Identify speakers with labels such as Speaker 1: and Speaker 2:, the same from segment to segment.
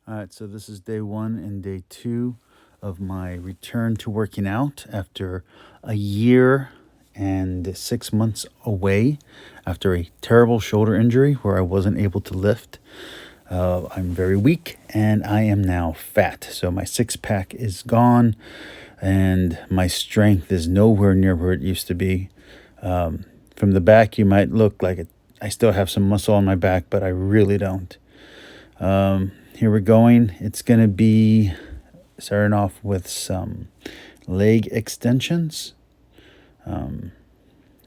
Speaker 1: All right, so this is day one and day two of my return to working out after a year and 6 months away after a terrible shoulder injury where I wasn't able to lift. I'm very weak and I am now fat. So my six pack is gone and my strength is nowhere near where it used to be. From the back, you might look like I still have some muscle on my back, but I really don't. Here we're going. It's going to be starting off with some leg extensions. I'm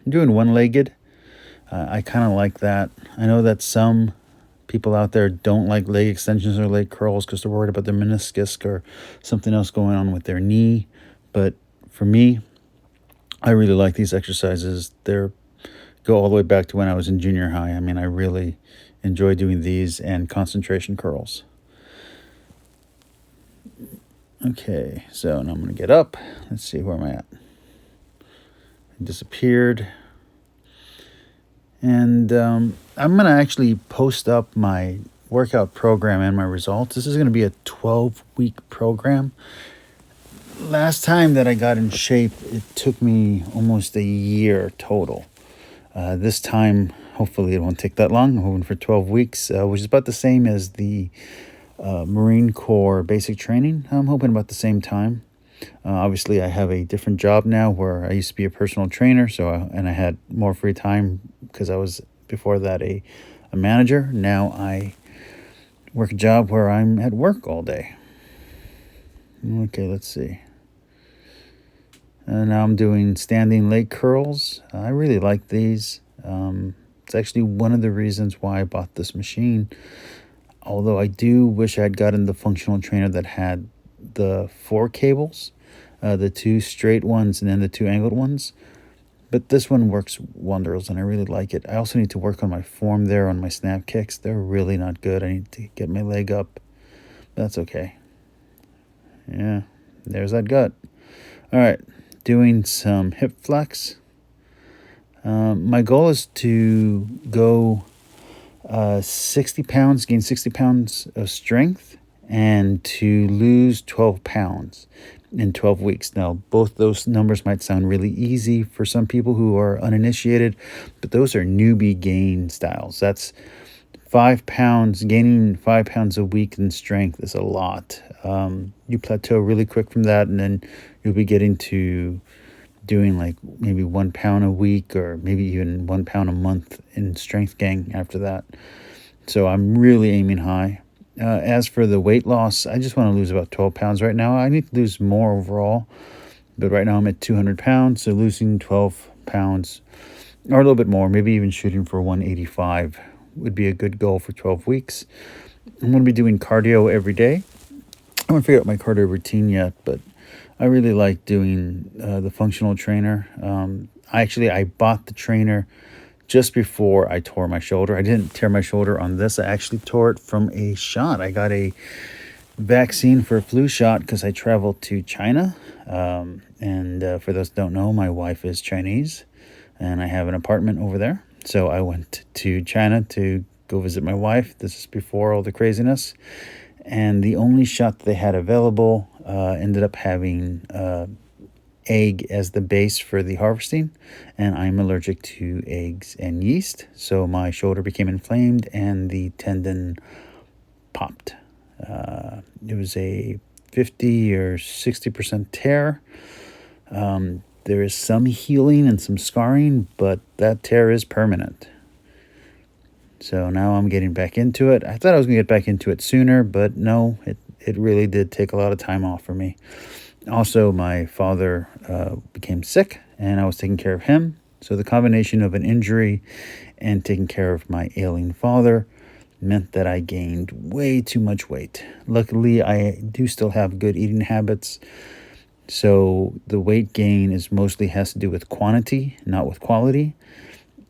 Speaker 1: doing one-legged. I kind of like that. I know that some people out there don't like leg extensions or leg curls because they're worried about their meniscus or something else going on with their knee. But for me, I really like these exercises. They're go all the way back to when I was in junior high. I mean, I really enjoy doing these and concentration curls. Okay, so now I'm going to get up. Let's see, where am I at? It disappeared. And I'm going to actually post up my workout program and my results. This is going to be a 12-week program. Last time that I got in shape, it took me almost a year total. This time, hopefully it won't take that long. I'm hoping for 12 weeks, which is about the same as the Marine Corps basic training. I'm hoping about the same time. Obviously, I have a different job now where I used to be a personal trainer, and I had more free time because I was before that a manager. Now I work a job where I'm at work all day. Okay, let's see. Now I'm doing standing leg curls. I really like these. It's actually one of the reasons why I bought this machine. Although I do wish I had gotten the functional trainer that had the 4 cables, the 2 straight ones and then the 2 angled ones. But this one works wonders and I really like it. I also need to work on my form there on my snap kicks. They're really not good. I need to get my leg up. That's okay. Yeah, there's that gut. All right, doing some hip flex. My goal is to go 60 pounds, gain 60 pounds of strength, and to lose 12 pounds in 12 weeks. Now, both those numbers might sound really easy for some people who are uninitiated, but those are newbie gain styles. That's 5 pounds, gaining 5 pounds a week in strength is a lot. You plateau really quick from that, and then you'll be getting to doing like maybe 1 pound a week or maybe even 1 pound a month in strength gain after that. So I'm really aiming high. As for the weight loss, I just want to lose about 12 pounds right now. I need to lose more overall, but right now I'm at 200 pounds, so losing 12 pounds or a little bit more, maybe even shooting for 185 would be a good goal for 12 weeks. I'm going to be doing cardio every day. I haven't figured out my cardio routine yet, but I really like doing the functional trainer. I bought the trainer just before I tore my shoulder. I didn't tear my shoulder on this. I actually tore it from a shot. I got a vaccine for a flu shot because I traveled to China. And for those who don't know, my wife is Chinese and I have an apartment over there. So I went to China to go visit my wife. This is before all the craziness. And the only shot that they had available ended up having egg as the base for the harvesting, and I'm allergic to eggs and yeast, so my shoulder became inflamed and the tendon popped. It was a 50 or 60% tear. There is some healing and some scarring, but that tear is permanent. So now I'm getting back into it. I thought I was going to get back into it sooner, but no, it really did take a lot of time off for me. Also, my father became sick, and I was taking care of him. So the combination of an injury and taking care of my ailing father meant that I gained way too much weight. Luckily, I do still have good eating habits. So the weight gain mostly has to do with quantity, not with quality.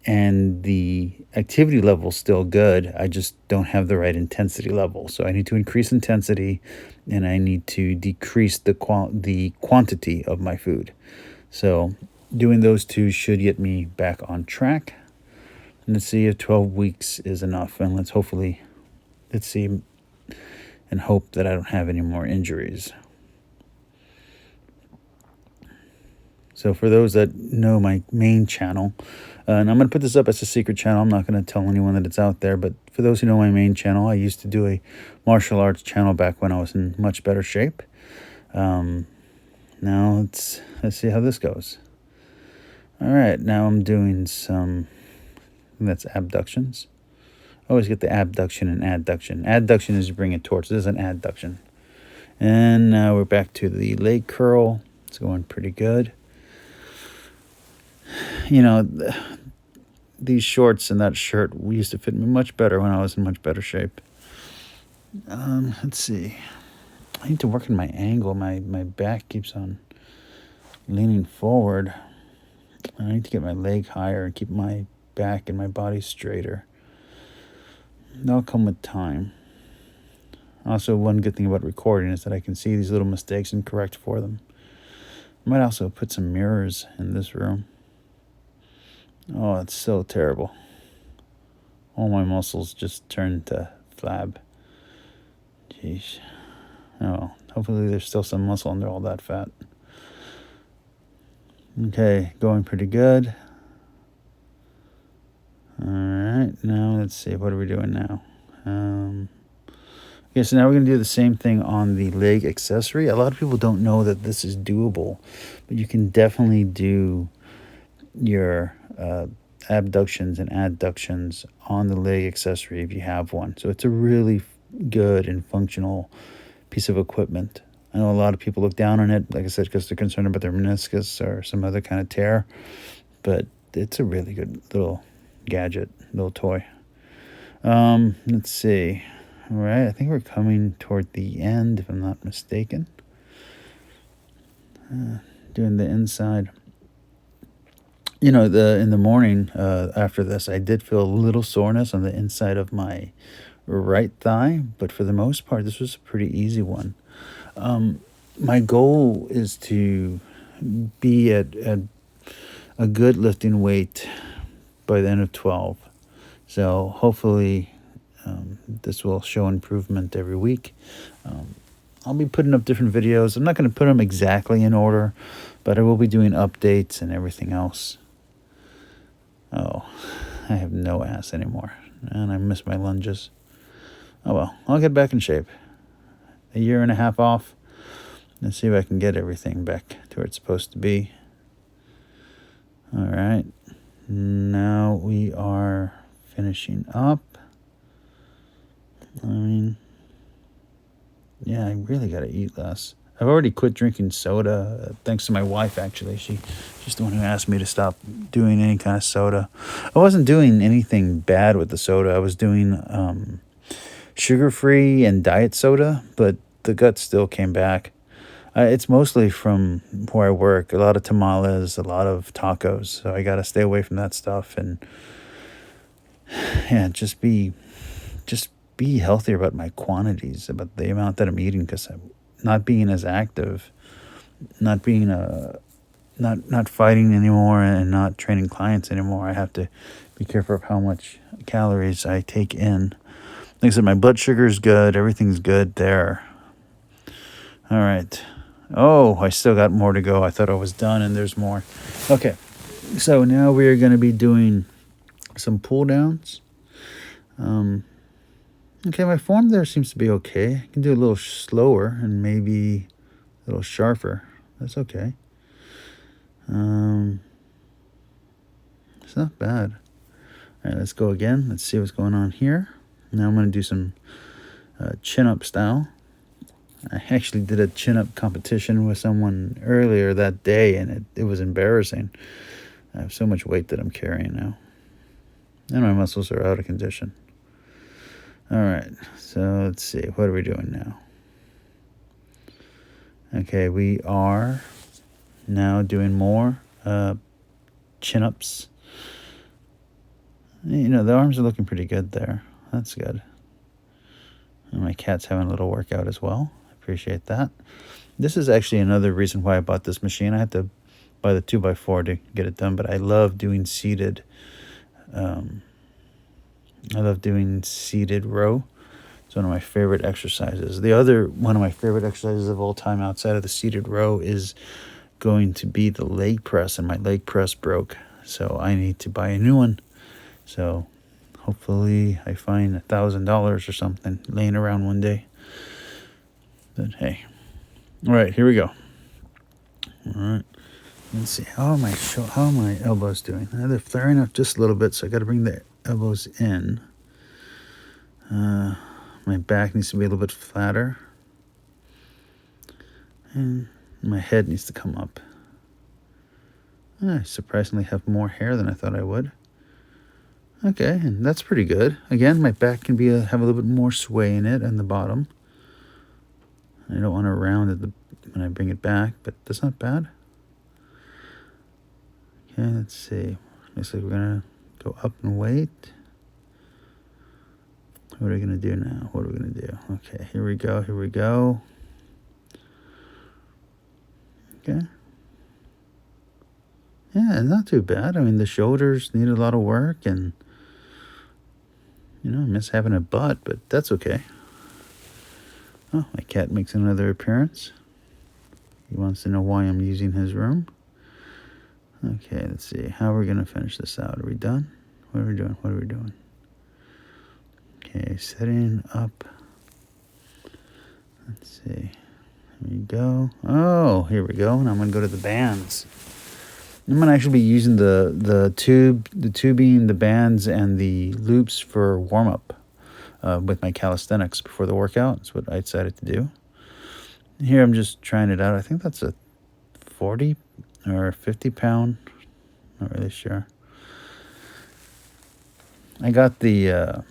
Speaker 1: And the activity level is still good. I just don't have the right intensity level. So I need to increase intensity and I need to decrease the quantity of my food. So doing those two should get me back on track. And let's see if 12 weeks is enough. And let's see and hope that I don't have any more injuries. So for those that know my main channel, and I'm going to put this up as a secret channel. I'm not going to tell anyone that it's out there. But for those who know my main channel, I used to do a martial arts channel back when I was in much better shape. Now let's see how this goes. All right, now I'm doing some, that's abductions. I always get the abduction and adduction. Adduction is you bring it towards. This is an adduction. And now we're back to the leg curl. It's going pretty good. You know, these shorts and that shirt used to fit me much better when I was in much better shape. Let's see. I need to work on my angle. My back keeps on leaning forward. I need to get my leg higher and keep my back and my body straighter. That'll come with time. Also, one good thing about recording is that I can see these little mistakes and correct for them. I might also put some mirrors in this room. Oh, it's so terrible. All my muscles just turned to flab. Jeez. Oh, hopefully there's still some muscle under all that fat. Okay, going pretty good. Alright, now let's see, what are we doing now? Okay, so now we're going to do the same thing on the leg accessory. A lot of people don't know that this is doable, but you can definitely do your abductions and adductions on the leg accessory if you have one. So it's a really good and functional piece of equipment. I know a lot of people look down on it, like I said, because they're concerned about their meniscus or some other kind of tear, but it's a really good little gadget, little toy. Let's see. All right, I think we're coming toward the end, if I'm not mistaken. Doing the inside. You know, in the morning after this, I did feel a little soreness on the inside of my right thigh, but for the most part, this was a pretty easy one. My goal is to be at a good lifting weight by the end of 12. So hopefully this will show improvement every week. I'll be putting up different videos. I'm not going to put them exactly in order, but I will be doing updates and everything else. Oh, I have no ass anymore, and I miss my lunges. Oh well, I'll get back in shape. A year and a half off. Let's see if I can get everything back to where it's supposed to be. All right. Now we are finishing up. I mean, yeah, I really got to eat less. I've already quit drinking soda, thanks to my wife, actually. She's the one who asked me to stop doing any kind of soda. I wasn't doing anything bad with the soda. I was doing sugar-free and diet soda, but the gut still came back. It's mostly from where I work. A lot of tamales, a lot of tacos. So I got to stay away from that stuff and, yeah, just be healthier about my quantities, about the amount that I'm eating, because I'm not being as active, not fighting anymore, and not training clients anymore. I have to be careful of how much calories I take in. Like I said, my blood sugar is good. Everything's good there. All right. Oh, I still got more to go. I thought I was done, and there's more. Okay. So now we're going to be doing some pull downs. Okay, my form there seems to be okay. I can do a little slower and maybe a little sharper. That's okay. It's not bad. All right, let's go again. Let's see what's going on here. Now I'm going to do some chin-up style. I actually did a chin-up competition with someone earlier that day, and it was embarrassing. I have so much weight that I'm carrying now. And my muscles are out of condition. All right, so let's see. What are we doing now? Okay, we are now doing more chin-ups. You know, the arms are looking pretty good there. That's good. And my cat's having a little workout as well. Appreciate that. This is actually another reason why I bought this machine. I had to buy the 2x4 to get it done, but I love doing seated. I love doing seated row. It's one of my favorite exercises. The other one of my favorite exercises of all time outside of the seated row is going to be the leg press, and my leg press broke. So I need to buy a new one. So hopefully I find $1,000 or something laying around one day. But hey. All right, here we go. All right. Let's see. How are my elbows doing? They're flaring up just a little bit, so I got to bring the elbows in. My back needs to be a little bit flatter. And my head needs to come up. I surprisingly have more hair than I thought I would. Okay, and that's pretty good. Again, my back can have a little bit more sway in it and the bottom. I don't want to round it when I bring it back, but that's not bad. Okay, let's see. Looks like we're going to go up and wait. What are we going to do now? What are we going to do? Okay, here we go. Here we go. Okay. Yeah, not too bad. I mean, the shoulders need a lot of work, and, I miss having a butt, but that's okay. Oh, my cat makes another appearance. He wants to know why I'm using his room. Okay, let's see. How are we going to finish this out? Are we done? What are we doing? What are we doing? Okay, setting up. Let's see. Here we go. Oh, here we go. And I'm going to go to the bands. I'm going to actually be using the tubing, the bands, and the loops for warm-up with my calisthenics before the workout. That's what I decided to do. Here I'm just trying it out. I think that's a 40 or 50 pound. Not really sure. I got the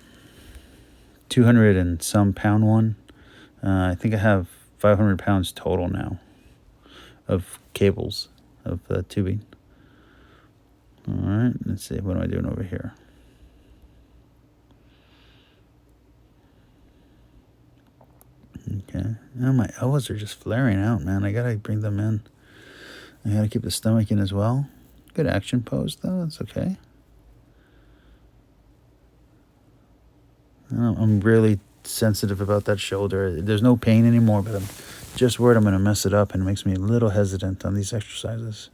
Speaker 1: 200 and some pound one. I think I have 500 pounds total now of cables, of tubing. All right, let's see. What am I doing over here? Okay. Now my elbows are just flaring out, man. I gotta bring them in. I gotta keep the stomach in as well. Good action pose, though. That's okay. I'm really sensitive about that shoulder. There's no pain anymore, but I'm just worried I'm going to mess it up, and it makes me a little hesitant on these exercises.